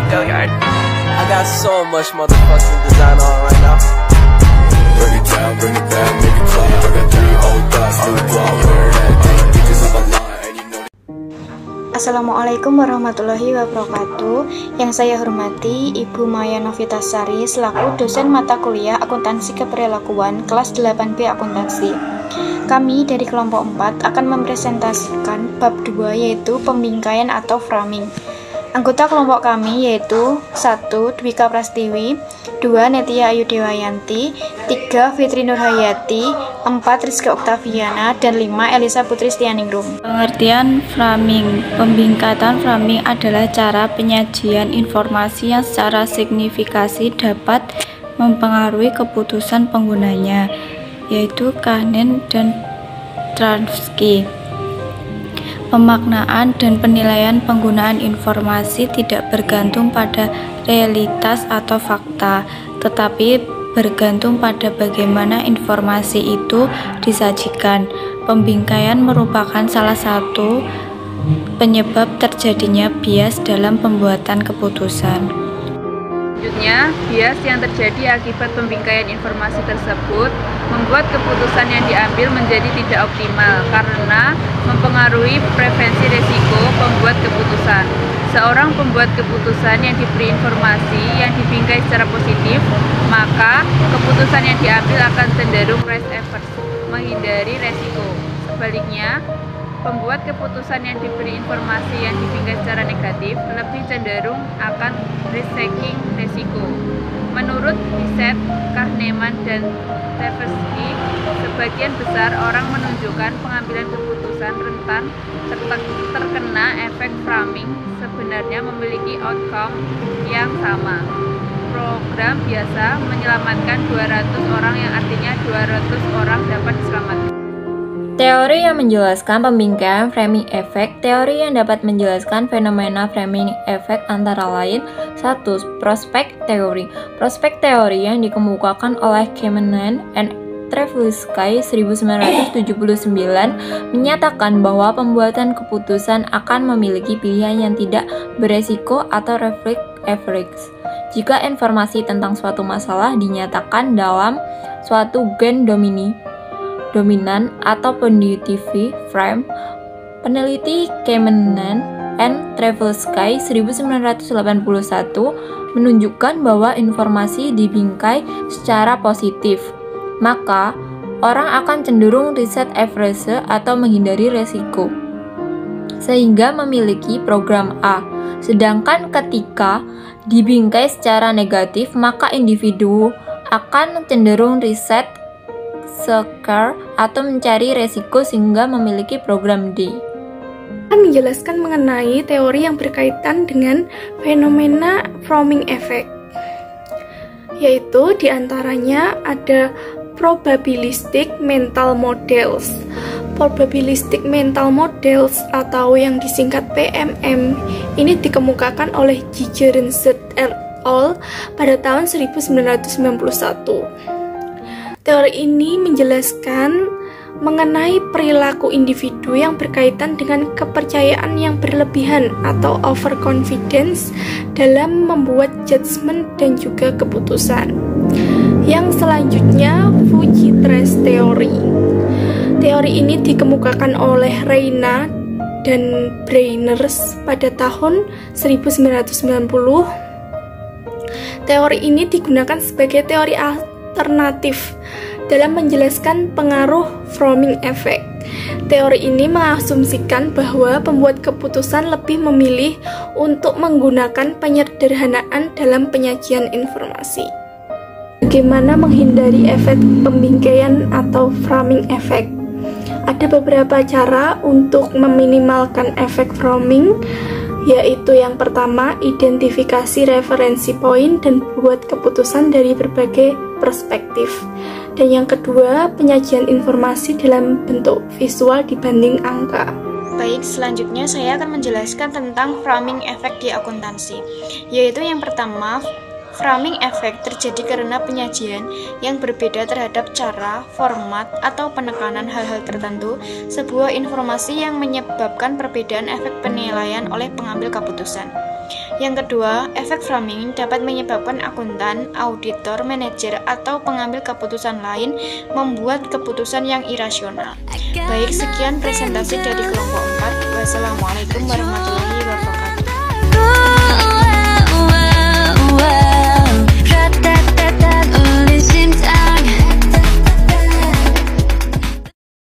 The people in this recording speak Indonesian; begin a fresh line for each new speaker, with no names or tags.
go yard. I got so much motherfucking design on right now.
Bring it down, bring it back, make it clap. I got 3 old thoughts, do it wrong, wear that thing, bitches on my line, and you know.
Assalamualaikum warahmatullahi wabarakatuh. Yang saya hormati Ibu Maya Novitasari selaku dosen mata kuliah Akuntansi Keperlakuan kelas 8B Akuntansi. Kami dari kelompok 4 akan mempresentasikan bab 2 yaitu pembingkaian atau framing. Anggota kelompok kami yaitu 1. Dwika Prastiwi, 2. Netia Ayu Dewayanti, 3. Fitri Nurhayati, 4. Rizky Oktaviana, dan 5. Elisa Putri Stianingrum.
Pengertian framing. Pembingkaian framing adalah cara penyajian informasi yang secara signifikasi dapat mempengaruhi keputusan penggunanya, yaitu Kahneman dan Tversky. Pemaknaan dan penilaian penggunaan informasi tidak bergantung pada realitas atau fakta, tetapi bergantung pada bagaimana informasi itu disajikan. Pembingkaian merupakan salah satu penyebab terjadinya bias dalam pembuatan keputusan.
Selanjutnya, bias yang terjadi akibat pembingkaian informasi tersebut membuat keputusan yang diambil menjadi tidak optimal karena mempengaruhi preferensi risiko pembuat keputusan. Seorang pembuat keputusan yang diberi informasi yang dibingkai secara positif, maka keputusan yang diambil akan cenderung risk averse, menghindari risiko. Sebaliknya, pembuat keputusan yang diberi informasi yang dibingkai secara negatif lebih cenderung akan risk-taking risiko. Menurut riset Kahneman dan Tversky, sebagian besar orang menunjukkan pengambilan keputusan rentan terkena efek framing sebenarnya memiliki outcome yang sama. Program biasa menyelamatkan 200 orang yang artinya 200 orang dapat diselamatkan.
Teori yang menjelaskan pembingkaian framing effect. Teori yang dapat menjelaskan fenomena framing effect antara lain: 1. Prospect theory. Prospect theory yang dikemukakan oleh Kahneman and Tversky 1979 menyatakan bahwa pembuatan keputusan akan memiliki pilihan yang tidak beresiko atau reflex average. Jika informasi tentang suatu masalah dinyatakan dalam suatu gen dominan atau positive frame. Peneliti Kahneman and Tversky 1981 menunjukkan bahwa informasi dibingkai secara positif, maka orang akan cenderung risk averse atau menghindari resiko, sehingga memiliki program A. Sedangkan ketika dibingkai secara negatif, maka individu akan cenderung risk seeker atau mencari resiko sehingga memiliki program D.
Akan menjelaskan mengenai teori yang berkaitan dengan fenomena framing effect, yaitu diantaranya ada probabilistic mental models. Probabilistic mental models atau yang disingkat PMM ini dikemukakan oleh Gigerenzer et al. Pada tahun 1991. Teori ini menjelaskan mengenai perilaku individu yang berkaitan dengan kepercayaan yang berlebihan atau overconfidence dalam membuat judgement dan juga keputusan. Yang selanjutnya, Fujita teori. Teori ini dikemukakan oleh Reina dan Breiners pada tahun 1990. Teori ini digunakan sebagai teori alternatif dalam menjelaskan pengaruh framing effect. Teori ini mengasumsikan bahwa pembuat keputusan lebih memilih untuk menggunakan penyederhanaan dalam penyajian informasi. Bagaimana menghindari efek pembingkaian atau framing effect? Ada beberapa cara untuk meminimalkan efek framing, yaitu yang pertama, identifikasi referensi poin dan buat keputusan dari berbagai perspektif. Dan yang kedua, penyajian informasi dalam bentuk visual dibanding angka.
Baik, selanjutnya saya akan menjelaskan tentang framing effect di akuntansi, yaitu yang pertama, framing effect terjadi karena penyajian yang berbeda terhadap cara, format, atau penekanan hal-hal tertentu sebuah informasi yang menyebabkan perbedaan efek penilaian oleh pengambil keputusan. Yang kedua, efek framing dapat menyebabkan akuntan, auditor, manajer, atau pengambil keputusan lain membuat keputusan yang irasional. Baik, sekian presentasi dari kelompok 4. Wassalamualaikum warahmatullahi wabarakatuh.